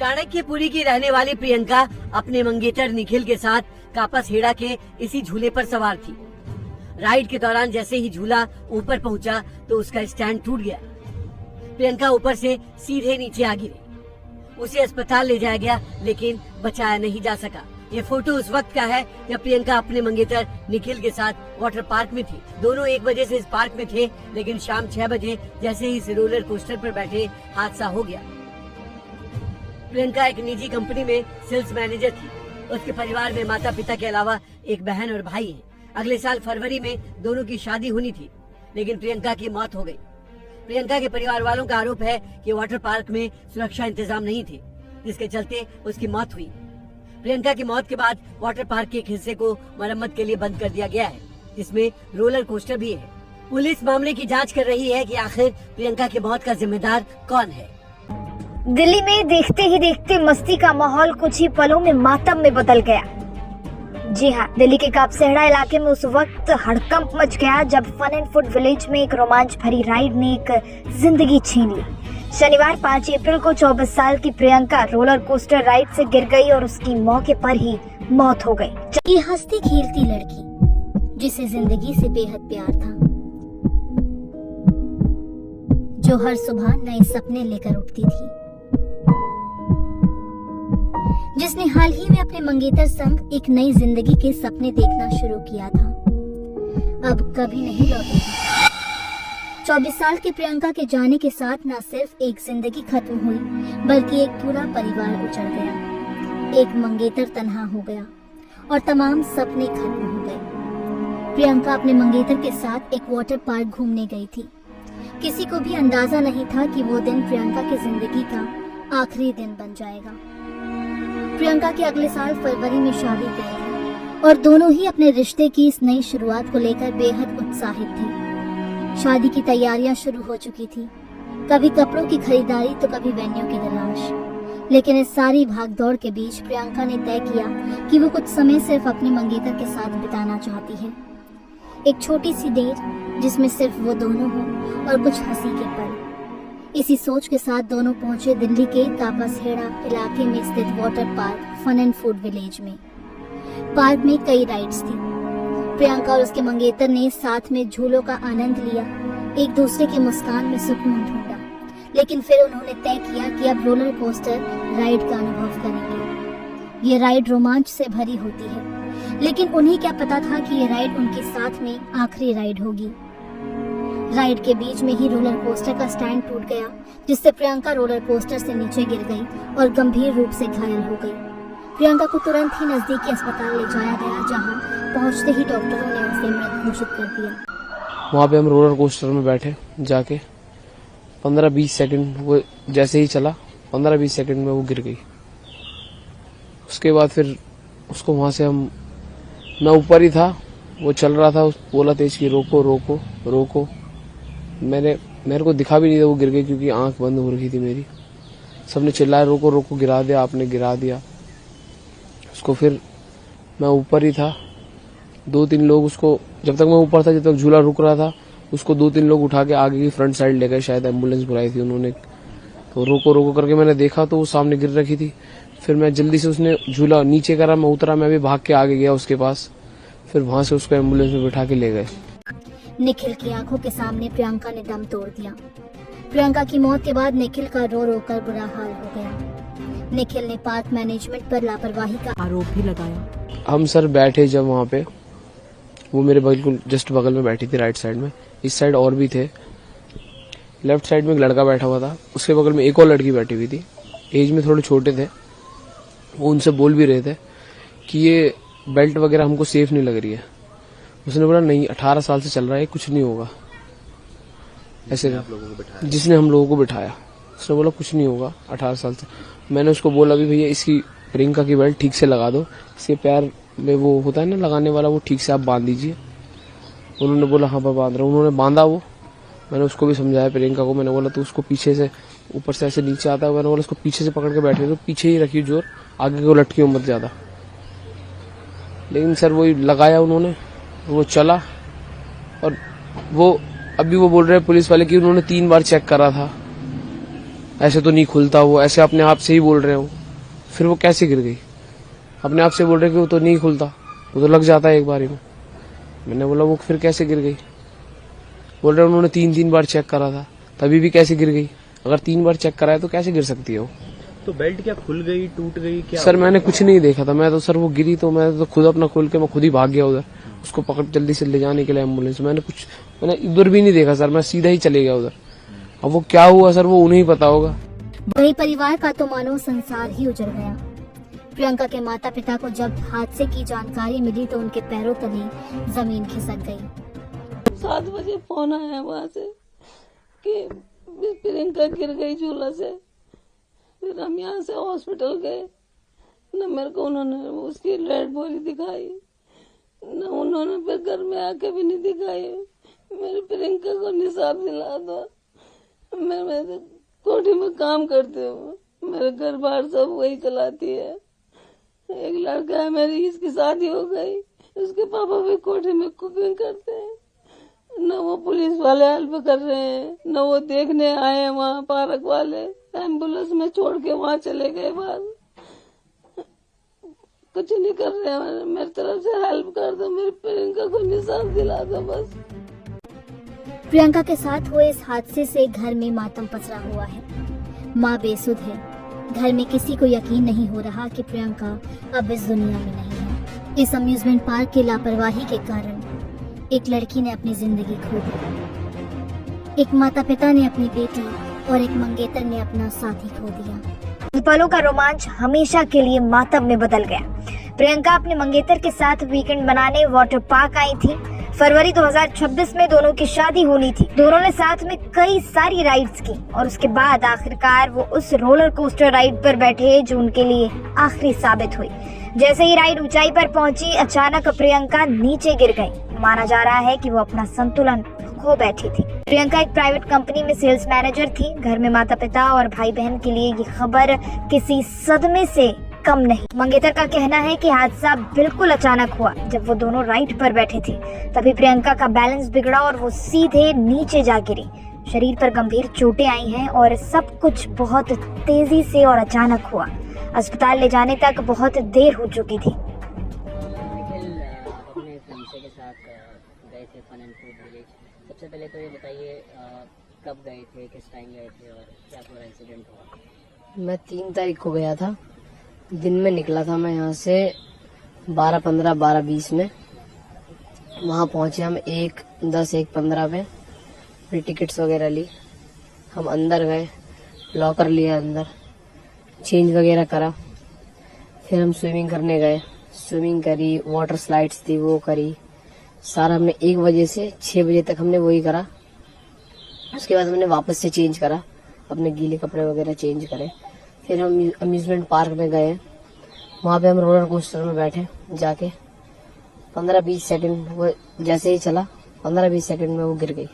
चाणक्यपुरी की रहने वाली प्रियंका अपने मंगेतर निखिल के साथ कापासहेड़ा के इसी झूले पर सवार थी। राइड के दौरान जैसे ही झूला ऊपर पहुंचा तो उसका स्टैंड टूट गया। प्रियंका ऊपर से सीधे नीचे आ गिरी। उसे अस्पताल ले जाया गया लेकिन बचाया नहीं जा सका। ये फोटो उस वक्त का है जब प्रियंका अपने मंगेतर निखिल के साथ वाटर पार्क में थी। दोनों 1 बजे से इस पार्क में थे, लेकिन शाम 6 बजे जैसे ही इस रोलर कोस्टर पर बैठे हादसा हो गया। प्रियंका एक निजी कंपनी में सेल्स मैनेजर थी। उसके परिवार में माता पिता के अलावा एक बहन और भाई है। अगले साल फरवरी में दोनों की शादी होनी थी, लेकिन प्रियंका की मौत हो गई। प्रियंका के परिवार वालों का आरोप है कि वाटर पार्क में सुरक्षा इंतजाम नहीं थे, जिसके चलते उसकी मौत हुई। प्रियंका की मौत के बाद वाटर पार्क के एक हिस्से को मरम्मत के लिए बंद कर दिया गया है, जिसमें रोलर कोस्टर भी है। पुलिस मामले की जांच कर रही है कि आखिर प्रियंका की मौत का जिम्मेदार कौन है। दिल्ली में देखते ही देखते मस्ती का माहौल कुछ ही पलों में मातम में बदल गया। जी हाँ, दिल्ली के कापासहेड़ा इलाके में उस वक्त हड़कंप मच गया जब फन एंड फूड विलेज में एक रोमांच भरी राइड ने एक जिंदगी छीन ली। शनिवार 5 अप्रैल को 24 साल की प्रियंका रोलर कोस्टर राइड से गिर गई और उसकी मौके पर ही मौत हो गई। ये हंसती खेलती लड़की जिसे जिंदगी से बेहद प्यार था, जो हर सुबह नए सपने लेकर उठती थी, जिसने हाल ही में अपने मंगेतर संग एक नई जिंदगी के सपने देखना शुरू किया था, अब कभी नहीं लौटेगी। 24 साल की प्रियंका के जाने के साथ न सिर्फ एक जिंदगी खत्म हुई, बल्कि एक पूरा परिवार उजड़ गया। एक मंगेतर तन्हा हो गया और तमाम सपने खत्म हो गए। प्रियंका अपने मंगेतर के साथ एक वाटर पार्क घूमने गई थी। किसी को भी अंदाजा नहीं था कि वो दिन प्रियंका की जिंदगी का आखिरी दिन बन जाएगा। प्रियंका के अगले साल फरवरी में शादी तय थी और दोनों ही अपने रिश्ते की इस नई शुरुआत को लेकर बेहद उत्साहित थे। शादी की तैयारियां शुरू हो चुकी थी, कभी कपड़ों की खरीदारी तो कभी वेन्यू की तलाश। लेकिन इस सारी भागदौड़ के बीच प्रियंका ने तय किया कि वो कुछ समय सिर्फ अपने मंगेतर के साथ बिताना चाहती है। एक छोटी सी देर जिसमें सिर्फ वो दोनों हों और कुछ हंसी के पल। इसी सोच के साथ दोनों पहुंचे दिल्ली के कापासहेड़ा इलाके में स्थित water park fun and food village में। पार्क में कई राइड्स थी। प्रियंका और उसके मंगेतर ने साथ में झूलों का आनंद लिया, एक दूसरे की मुस्कान में सुकून ढूंढा। लेकिन फिर उन्होंने तय किया कि अब रोलर कोस्टर राइड का अनुभव करेंगे। ये राइड रोमांच से भरी होती है, लेकिन उन्हें क्या पता था कि ये राइड उनके साथ में आखिरी राइड होगी। राइड के बीच में ही रोलर कोस्टर का स्टैंड टूट गया, जिससे प्रियंका रोलर कोस्टर से नीचे गिर गई और गंभीर रूप से घायल हो गई। प्रियंका को तुरंत ही नजदीकी अस्पताल ले जाया गया, जहां पहुंचते ही डॉक्टरों ने उसे मृत घोषित कर दिया। वहाँ पे हम रोलर कोस्टर में बैठे, जाके 15-20 सेकंड वो जैसे ही चला, 15-20 सेकंड में वो गिर गई। उसके बाद फिर उसको वहाँ से मैं ऊपर ही था, वो चल रहा था, बोला तेज की रोको रोको रोको। मेरे को दिखा भी नहीं था वो गिर गई, क्योंकि आंख बंद हो रही थी मेरी। सबने चिल्लाया रोको रोको, गिरा दिया आपने, गिरा दिया उसको। फिर मैं ऊपर ही था, 2-3 लोग उसको, जब तक मैं ऊपर था, जब तक झूला रुक रहा था, उसको 2-3 लोग उठा के आगे की फ्रंट साइड ले गए। शायद एम्बुलेंस बुलाई थी उन्होंने। तो रोको रोको करके मैंने देखा तो वो सामने गिर रखी थी। फिर मैं जल्दी से, उसने झूला नीचे करा, मैं उतरा, मैं भी भाग के आगे गया उसके पास। फिर वहां से उसको एम्बुलेंस में बिठा के ले गए। निखिल की आंखों के सामने प्रियंका ने दम तोड़ दिया। प्रियंका की मौत के बाद निखिल का रो रो कर बुरा हाल हो गया। निखिल ने पार्क मैनेजमेंट पर लापरवाही का आरोप भी लगाया। हम सर बैठे जब वहाँ पे, वो मेरे बिल्कुल जस्ट बगल में बैठी थी, राइट साइड में। इस साइड और भी थे। लेफ्ट साइड में एक लड़का बैठा हुआ था, उसके बगल में एक और लड़की बैठी हुई थी। एज में थोड़े छोटे थे। वो उनसे बोल भी रहे थे कि ये बेल्ट वगैरह हमको सेफ नहीं लग रही है। उसने बोला नहीं, 18 साल से चल रहा है, कुछ नहीं होगा। ऐसे जिसने हम लोगों को बिठाया, उसने बोला कुछ नहीं होगा 18 साल से। मैंने उसको बोला भी भैया इसकी प्रियंका की बेल्ट ठीक से लगा दो, इसके पैर में वो होता है ना लगाने वाला, वो ठीक से आप बांध दीजिए। उन्होंने बोला हाँ मैं बांध रहा हूँ। उन्होंने बांधा वो। मैंने उसको भी समझाया प्रियंका को। मैंने बोला तो उसको पीछे से, ऊपर से ऐसे नीचे आता है, मैंने बोला उसको पीछे से पकड़ के बैठे, तो पीछे ही रखिए जोर, आगे को लटकी मत ज्यादा। लेकिन सर वही लगाया उन्होंने, वो चला। और वो अभी वो बोल रहे हैं पुलिस वाले कि उन्होंने 3 बार चेक करा था, ऐसे तो नहीं खुलता, वो ऐसे अपने आप से ही बोल रहे हो। फिर वो कैसे गिर गई? अपने आप से बोल रहे कि वो तो नहीं खुलता, वो तो लग जाता है एक बारी में। मैंने बोला वो फिर कैसे गिर गई? बोल रहे उन्होंने 3 बार चेक करा था, तभी भी कैसे गिर गई? अगर 3 बार चेक कराया तो कैसे गिर सकती है वो? तो बेल्ट क्या खुल गई, टूट गई, क्या? सर मैंने कुछ नहीं देखा था, मैं तो सर वो गिरी तो मैं तो खुद अपना खोल के मैं खुद ही भाग गया उधर, उसको पकड़ जल्दी से ले जाने के लिए एम्बुलेंस। मैंने इधर भी नहीं देखा सर, मैं सीधा ही चले गया उधर। अब वो क्या हुआ सर, वो उन्हें ही पता होगा। वही परिवार का तो मानो संसार ही उजड़ गया। प्रियंका के माता पिता को जब हादसे की जानकारी मिली तो उनके पैरों तले जमीन खिसक गई। 7 बजे फोन आया वहां से कि प्रियंका गिर गई झूला से। फिर हम यहाँ से हॉस्पिटल गए, न मेरे को उन्होंने उसकी डेड बॉडी दिखाई, न उन्होंने फिर घर में आके भी नहीं दिखाई। मेरी प्रियंका को निसाब दिला दो। मैं कोठी में काम करती हूँ, मेरे घर बाहर सब वही चलाती है। एक लड़का है मेरी, इसकी शादी हो गई, उसके पापा भी कोठी में कुकिंग करते हैं। न वो पुलिस वाले हेल्प कर रहे हैं, न वो देखने आए हैं वहाँ पार्क वाले, एम्बुलेंस में छोड़ के वहाँ चले गए बाहर। कुछ नहीं कर रहे हैं, मेरी तरफ से हेल्प कर दो, मेरी प्रियंका को निशान दिला दो बस। प्रियंका के साथ हुए इस हादसे से घर में मातम पसरा हुआ है। माँ बेसुध है। घर में किसी को यकीन नहीं हो रहा कि प्रियंका अब इस दुनिया में नहीं है। इस अम्यूजमेंट पार्क की लापरवाही के कारण एक लड़की ने अपनी जिंदगी खो दी। एक माता पिता ने अपनी बेटी और एक मंगेतर ने अपना साथी खो दिया। पलों का रोमांच हमेशा के लिए मातम में बदल गया। प्रियंका अपने मंगेतर के साथ वीकेंड बनाने वाटर पार्क आई थी। फरवरी 2026 में दोनों की शादी होनी थी। दोनों ने साथ में कई सारी राइड्स की और उसके बाद आखिरकार वो उस रोलर कोस्टर राइड पर बैठे जो उनके लिए आखिरी साबित हुई। जैसे ही राइड ऊंचाई पर पहुंची, अचानक प्रियंका नीचे गिर गई। माना जा रहा है कि वो अपना संतुलन खो बैठी थी। प्रियंका एक प्राइवेट कंपनी में सेल्स मैनेजर थी। घर में माता पिता और भाई बहन के लिए ये खबर किसी सदमे से कम नहीं। मंगेतर का कहना है कि हादसा बिल्कुल अचानक हुआ। जब वो दोनों राइड पर बैठे थे तभी प्रियंका का बैलेंस बिगड़ा और वो सीधे नीचे जा गिरी। शरीर पर गंभीर चोटें आई हैं और सब कुछ बहुत तेजी से और अचानक हुआ। अस्पताल ले जाने तक बहुत देर हो चुकी थी। अपने फियांसे के साथ गए थे फन एंड फूड विलेज। सबसे पहले तो ये बताइए कब गए थे, किस टाइम गए थे और क्या पूरा इंसिडेंट हुआ? मैं 3 तारीख को गया था, दिन में निकला था मैं यहाँ से 12:15 12:20 में। वहाँ पहुँचे हम 1:10 1:15 पे। फिर टिकट्स वगैरह ली, हम अंदर गए, लॉकर लिया, अंदर चेंज वगैरह करा। फिर हम स्विमिंग करने गए, स्विमिंग करी, वाटर स्लाइड्स थी वो करी। सारा हमने 1 बजे से 6 बजे तक हमने वही करा। उसके बाद हमने वापस से चेंज करा, अपने गीले कपड़े वगैरह चेंज करे। फिर हम अम्यूजमेंट पार्क में गए, वहाँ पे हम रोलर कोस्टर में बैठे। जाके 15-20 सेकंड वो जैसे ही चला, 15-20 सेकंड में वो गिर गई।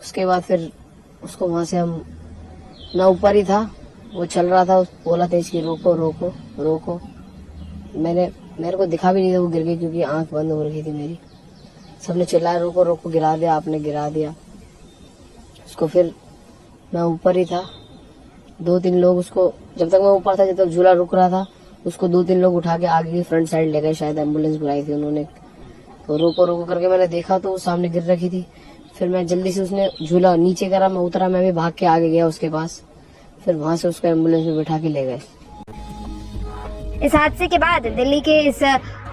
उसके बाद फिर उसको वहाँ से हम, मैं ऊपर ही था, वो चल रहा था, बोला तेज की रोको रोको रोको। मेरे को दिखा भी नहीं था वो गिर गई, क्योंकि आंख बंद हो रही थी मेरी। सबने चिल्लाया रोको रोको, गिरा दिया, आपने गिरा दिया उसको। फिर मैं ऊपर ही था, 2-3 लोग उसको, जब तक मैं ऊपर था, जब तक झूला रुक रहा था, उसको 2-3 लोग उठा के आगे की फ्रंट साइड ले गए। शायद एम्बुलेंस बुलाई थी उन्होंने। तो रोको रोको करके मैंने देखा तो वो सामने गिर रखी थी। फिर मैं जल्दी से, उसने झूला नीचे करा, मैं उतरा, मैं भी भाग के आगे गया उसके पास। फिर वहां से उसको एम्बुलेंस में बिठा के ले गए। इस हादसे के बाद दिल्ली के इस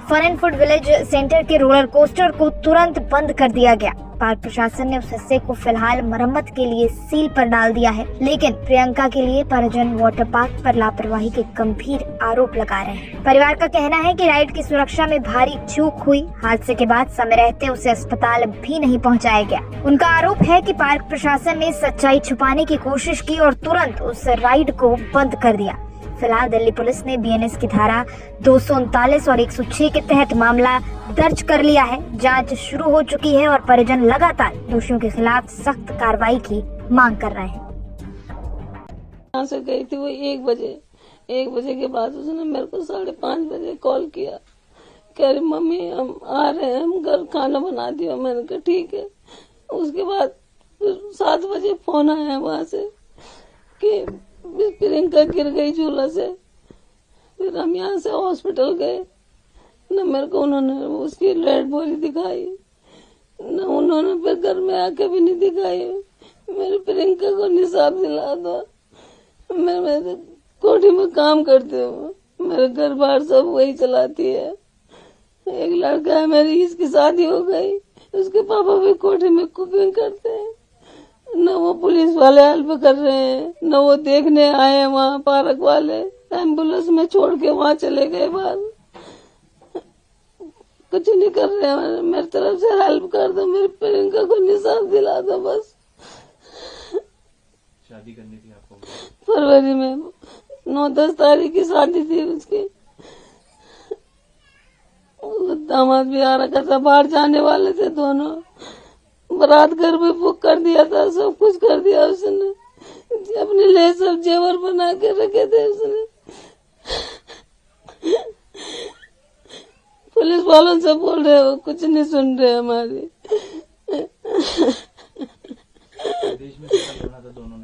fun and food village centre के रोलर कोस्टर को तुरंत बंद कर दिया गया। पार्क प्रशासन ने उस हिस्से को फिलहाल मरम्मत के लिए सील पर डाल दिया है, लेकिन प्रियंका के लिए परिजन वाटर पार्क पर लापरवाही के गंभीर आरोप लगा रहे हैं। परिवार का कहना है कि राइड की सुरक्षा में भारी चूक हुई। हादसे के बाद समय रहते उसे अस्पताल भी नहीं पहुंचाया गया। उनका आरोप है कि पार्क प्रशासन ने सच्चाई छुपाने की कोशिश की और तुरंत उस राइड को बंद कर दिया। फिलहाल दिल्ली पुलिस ने बीएनएस की धारा 239 और 106 के तहत मामला दर्ज कर लिया है। जांच शुरू हो चुकी है और परिजन लगातार दोषियों के खिलाफ सख्त कार्रवाई की मांग कर रहे हैं। यहाँ से गई थी वो 1 बजे के बाद उसने मेरे को 5:30 बजे कॉल किया, कह रही मम्मी हम आ रहे हैं, हम घर खाना बना दियो। मैंने कहा ठीक है। उसके बाद 7 बजे फोन आया वहां से कि प्रियंका गिर गई झूला से। फिर हम यहाँ से हॉस्पिटल गए, न मेरे को उन्होंने उसकी डेड बॉडी दिखाई, न उन्होंने फिर घर में आके भी नहीं दिखाई। मेरी प्रियंका को निसाब दिला दो। मैं कोठी में काम करती हूँ, मेरे घर बार सब वही चलाती है। एक लड़का है मेरी, इसकी शादी हो गई, उसके पापा भी कोठी में कुकिंग करते हैं। न वो पुलिस वाले हेल्प कर रहे हैं, न वो देखने आए हैं वहाँ पार्क वाले, एम्बुलेंस में छोड़ के वहाँ चले गए बाहर। कुछ नहीं कर रहे हैं, मेरी तरफ से हेल्प कर दो, मेरी प्रियंका को निसाब दिला दो बस। शादी करनी थी आपको? फरवरी में 9-10 तारीख की शादी थी उसकी। दामाद भी आ रखा था, बाहर जाने वाले थे दोनों। बारात घर भी बुक कर दिया था, सब कुछ कर दिया उसने, अपने लिए सब जेवर बना के रखे थे उसने। पुलिस वालों से बोल रहे हो, कुछ नहीं सुन रहे हमारी। विदेश में सेटल होना था दोनों ने?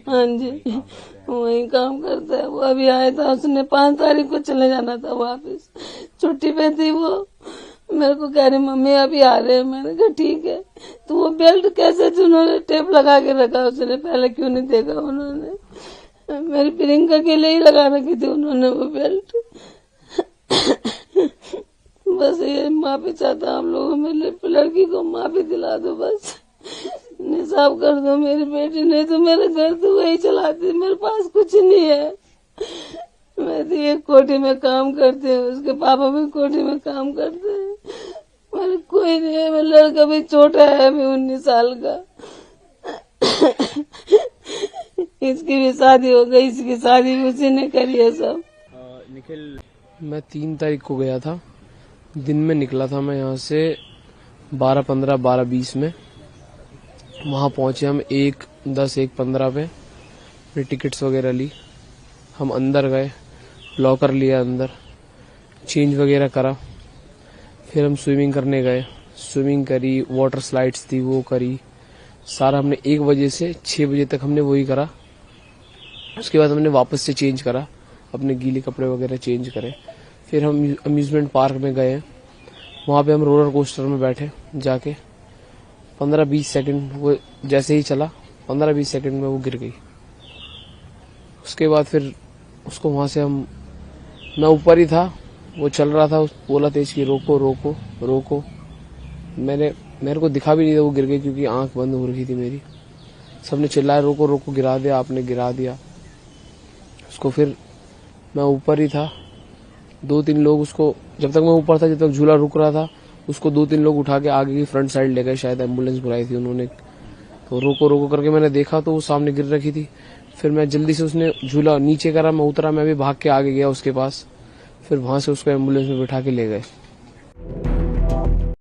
हाँ जी, वही काम करता है वो। अभी आया था, उसने 5 तारीख को चले जाना था वापस, छुट्टी पे थी वो। मेरे को कह रही मम्मी अभी आ रहे हैं। मैंने कहा ठीक है। तो वो बेल्ट कैसे उन्होंने टेप लगा के रखा, उसने पहले क्यों नहीं देखा उन्होंने? मेरी प्रियंका के लिए ही लगा रखी थी उन्होंने वो बेल्ट। बस ये माफी चाहता हम लोगों, मेरे लड़की को माफी दिला दो बस, निसाब कर दो मेरी बेटी। नहीं तो मेरे घर तो वही चलाती, मेरे पास कुछ नहीं है। मैं तो ये कोठी में काम करती हूँ, उसके पापा भी कोठी में काम करते हैं। मेरे कोई नहीं है, मेरा लड़का भी छोटा है, अभी 19 साल का। इसकी भी शादी हो गई, इसकी शादी भी उसी ने करी है सब। निखिल, मैं 3 तारीख को गया था, दिन में निकला था मैं यहाँ से 12:15 12:20 में। वहाँ पहुंचे हम 1:10 1:15 पे, फिर टिकट्स वगैरह ली, हम अंदर गए, लॉकर लिया, अंदर चेंज वगैरह करा, फिर हम स्विमिंग करने गए, स्विमिंग करी, वाटर स्लाइड्स थी वो करी, सारा हमने 1 बजे से 6 बजे तक हमने वही करा। उसके बाद हमने वापस से चेंज करा, अपने गीले कपड़े वगैरह चेंज करे, फिर हम अम्यूजमेंट पार्क में गए। वहाँ पे हम रोलर कोस्टर में बैठे, जाके 15-20 सेकंड वो जैसे ही चला, 15-20 सेकंड में वो गिर गई। उसके बाद फिर उसको वहाँ से मैं ऊपर ही था, वो चल रहा था, बोला तेज की रोको रोको रोको। मेरे को दिखा भी नहीं था वो गिर गई, क्योंकि आंख बंद हो रही थी मेरी। सबने चिल्लाया रोको रोको, गिरा दिया आपने, गिरा दिया उसको। फिर मैं ऊपर ही था, 2-3 लोग उसको, जब तक मैं ऊपर था, जब तक झूला रुक रहा था, उसको 2-3 लोग उठा के आगे की फ्रंट साइड ले गए, शायद एम्बुलेंस बुलाई थी उन्होंने। तो रोको रोको करके मैंने देखा तो वो सामने गिर रखी थी। फिर मैं जल्दी से, उसने झूला नीचे करा, मैं उतरा, मैं भी भाग के आगे गया उसके पास, फिर वहां से उसको एम्बुलेंस में बिठा के ले गए।